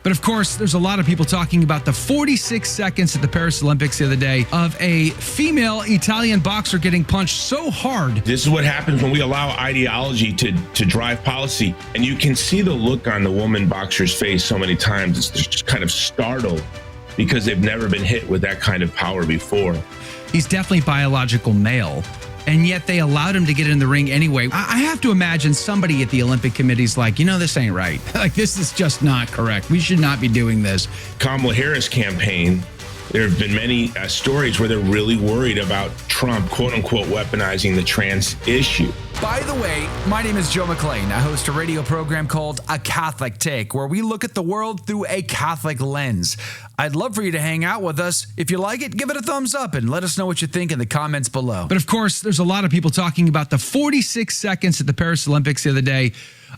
But of course, there's a lot of people talking about the 46 seconds at the Paris Olympics the other day of a female Italian boxer getting punched so hard. This is what happens when we allow ideology to drive policy. And you can see the look on the woman boxer's face so many times. It's just kind of startled because they've never been hit with that kind of power before. He's definitely biological male, and yet they allowed him to get in the ring anyway. I have to imagine somebody at the Olympic Committee's like, this ain't right. Like, this is just not correct. We should not be doing this. Kamala Harris campaign, there have been many stories where they're really worried about Trump, quote unquote, weaponizing the trans issue. By the way, my name is Joe McClain. I host a radio program called A Catholic Take, where we look at the world through a Catholic lens. I'd love for you to hang out with us. If you like it, give it a thumbs up and let us know what you think in the comments below. But of course, there's a lot of people talking about the 46 seconds at the Paris Olympics the other day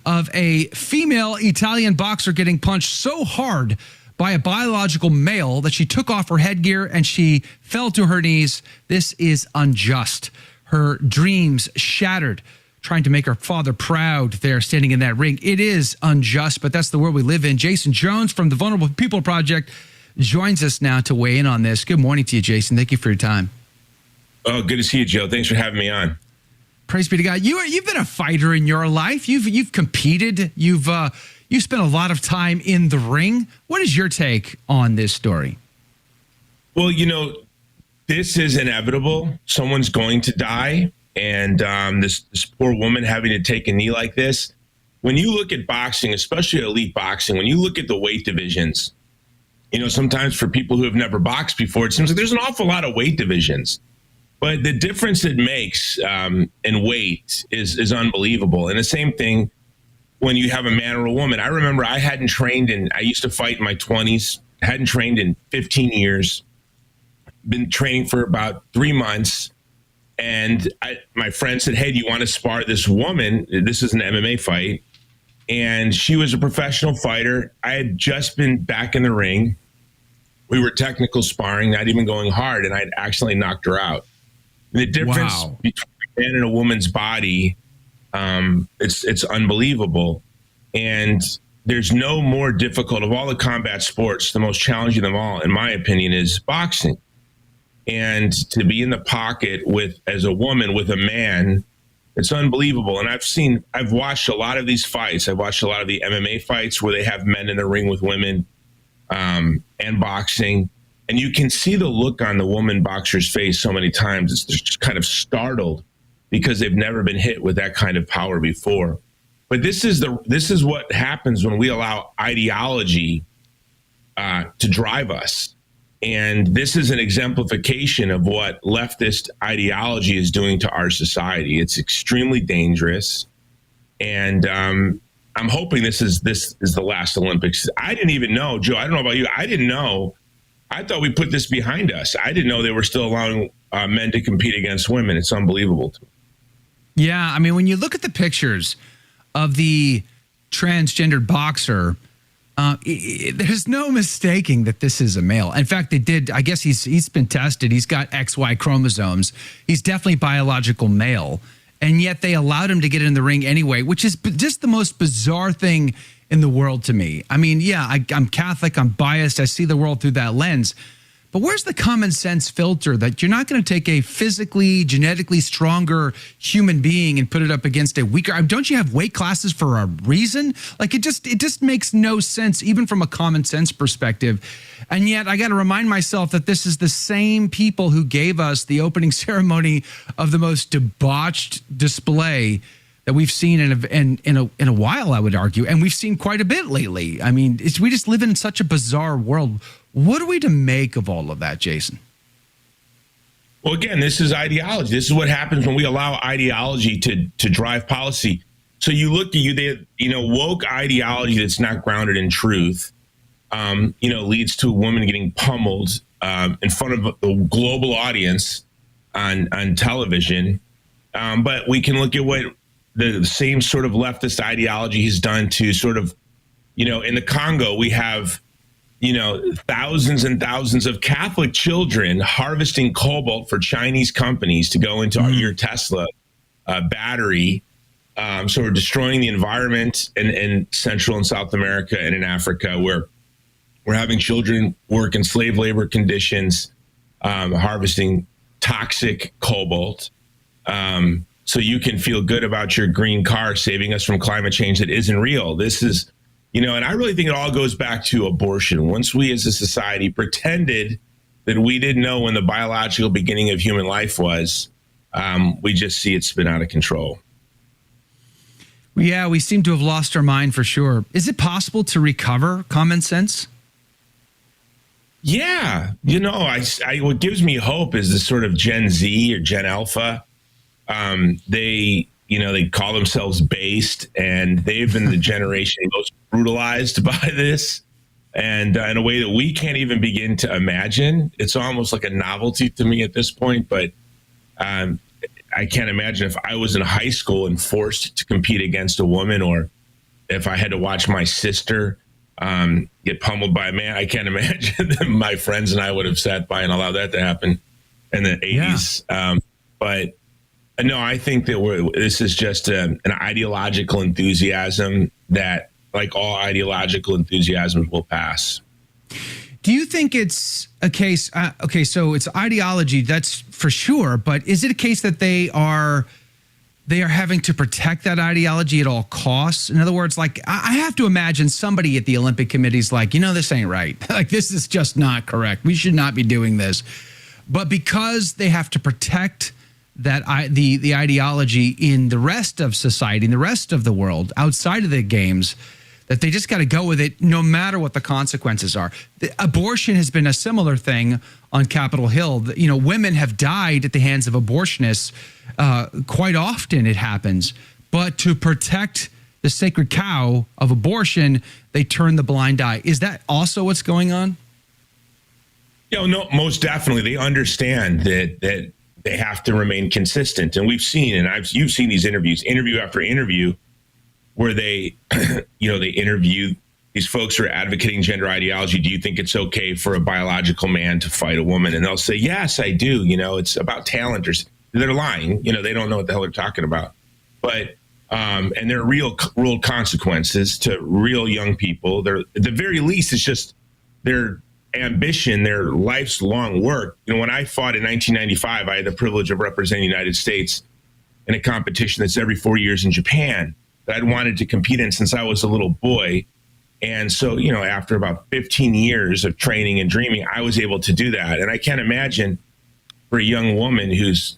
of a female Italian boxer getting punched so hard by a biological male that she took off her headgear and she fell to her knees. This is unjust. Her dreams shattered, trying to make her father proud there standing in that ring. It is unjust, but that's the world we live in. Jason Jones from the Vulnerable People Project joins us now to weigh in on this. Good morning to you, Jason. Thank you for your time. Oh, good to see you, Joe. Thanks for having me on. Praise be to God. You've been a fighter in your life. You've competed. You've spent a lot of time in the ring. What is your take on this story? Well, this is inevitable. Someone's going to die. And this poor woman having to take a knee like this. When you look at boxing, especially elite boxing, when you look at the weight divisions, sometimes for people who have never boxed before, it seems like there's an awful lot of weight divisions. But the difference it makes in weight is unbelievable. And the same thing when you have a man or a woman. I remember I used to fight in my 20s, hadn't trained in 15 years, been training for about 3 months. And my friend said, hey, do you want to spar this woman? This is an MMA fight. And she was a professional fighter. I had just been back in the ring. We were technical sparring, not even going hard, and I'd accidentally knocked her out. The difference between a man and a woman's body, it's unbelievable. And there's no more difficult of all the combat sports. The most challenging of them all, in my opinion, is boxing. And to be in the pocket as a woman with a man, it's unbelievable. And I've watched a lot of these fights. I've watched a lot of the MMA fights where they have men in the ring with women, and boxing. And you can see the look on the woman boxer's face so many times. It's just kind of startled because they've never been hit with that kind of power before. But this is what happens when we allow ideology to drive us. And this is an exemplification of what leftist ideology is doing to our society. It's extremely dangerous. And I'm hoping this is the last Olympics. I didn't even know, Joe, I don't know about you. I didn't know. I thought we put this behind us. I didn't know they were still allowing men to compete against women. It's unbelievable to me. Yeah, I mean, when you look at the pictures of the transgendered boxer, there's no mistaking that this is a male. In fact, they did. I guess he's been tested. He's got XY chromosomes. He's definitely biological male. And yet they allowed him to get in the ring anyway, which is just the most bizarre thing in the world to me. I mean, yeah, I'm Catholic. I'm biased. I see the world through that lens. But where's the common sense filter that you're not going to take a physically, genetically stronger human being and put it up against a weaker? Don't you have weight classes for a reason? Like it just makes no sense, even from a common sense perspective. And yet I got to remind myself that this is the same people who gave us the opening ceremony of the most debauched display that we've seen in a while, I would argue, and we've seen quite a bit lately. I mean, we just live in such a bizarre world. What are we to make of all of that, Jason? Well, again, this is ideology. This is what happens when we allow ideology to drive policy. So you look at woke ideology that's not grounded in truth, leads to a woman getting pummeled in front of a global audience on television. But we can look at what the same sort of leftist ideology has done to sort of, in the Congo, we have thousands and thousands of Catholic children harvesting cobalt for Chinese companies to go into your Tesla battery. So we're destroying the environment in Central and South America and in Africa, where We're having children work in slave labor conditions, harvesting toxic cobalt. So you can feel good about your green car saving us from climate change that isn't real. This is, and I really think it all goes back to abortion. Once we as a society pretended that we didn't know when the biological beginning of human life was, we just see it spin out of control. Yeah, we seem to have lost our mind for sure. Is it possible to recover common sense? Yeah. What gives me hope is this sort of Gen Z or Gen Alpha. They call themselves based, and they've been the generation most brutalized by this. And in a way that we can't even begin to imagine. It's almost like a novelty to me at this point, but I can't imagine if I was in high school and forced to compete against a woman, or if I had to watch my sister get pummeled by a man. I can't imagine that my friends and I would have sat by and allowed that to happen in the 80s. Yeah. But no, I think that this is just an ideological enthusiasm that, like all ideological enthusiasms, will pass. Do you think it's a case? Okay, so it's ideology, that's for sure. But is it a case that they are having to protect that ideology at all costs? In other words, like, I have to imagine somebody at the Olympic Committee's like, this ain't right. Like, this is just not correct. We should not be doing this. But because they have to protect that the ideology in the rest of society, in the rest of the world, outside of the games, that they just got to go with it no matter what the consequences are. Abortion has been a similar thing on Capitol Hill. Women have died at the hands of abortionists. Quite often it happens. But to protect the sacred cow of abortion, they turn the blind eye. Is that also what's going on? No, most definitely. They understand that they have to remain consistent. And we've seen, and you've seen these interview after interview, where they, they interview these folks who are advocating gender ideology. Do you think it's okay for a biological man to fight a woman? And they'll say, yes, I do. It's about talent. They're lying. They don't know what the hell they're talking about. But, and there are real consequences to real young people. They're, at the very least, it's just their ambition, their life's long work. When I fought in 1995, I had the privilege of representing the United States in a competition that's every 4 years in Japan that I'd wanted to compete in since I was a little boy. And so, after about 15 years of training and dreaming, I was able to do that. And I can't imagine for a young woman who's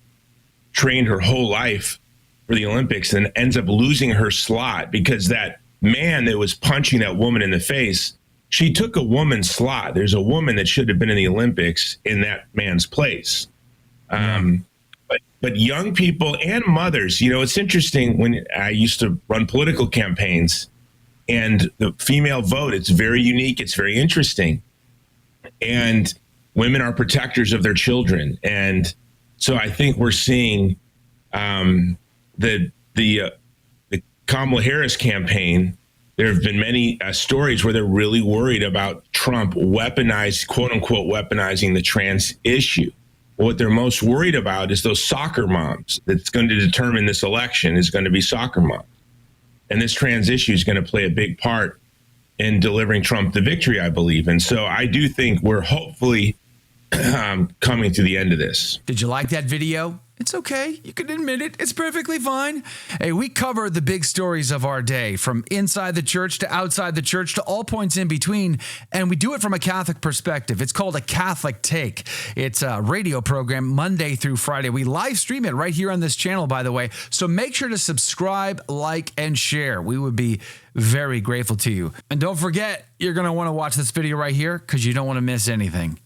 trained her whole life for the Olympics and ends up losing her slot because that man that was punching that woman in the face, she took a woman's slot. There's a woman that should have been in the Olympics in that man's place. But young people and mothers, it's interesting, when I used to run political campaigns, and the female vote, it's very unique. It's very interesting. And women are protectors of their children. And so I think we're seeing the Kamala Harris campaign. There have been many stories where they're really worried about Trump quote unquote, weaponizing the trans issue. What they're most worried about is those soccer moms that's going to determine this election is going to be soccer moms. And this trans issue is going to play a big part in delivering Trump the victory, I believe. And so I do think we're hopefully coming to the end of this. Did you like that video? It's okay. You can admit it. It's perfectly fine. Hey, we cover the big stories of our day, from inside the church to outside the church to all points in between, and we do it from a Catholic perspective. It's called A Catholic Take. It's a radio program Monday through Friday. We live stream it right here on this channel, by the way, so make sure to subscribe, like, and share. We would be very grateful to you. And don't forget, you're going to want to watch this video right here because you don't want to miss anything.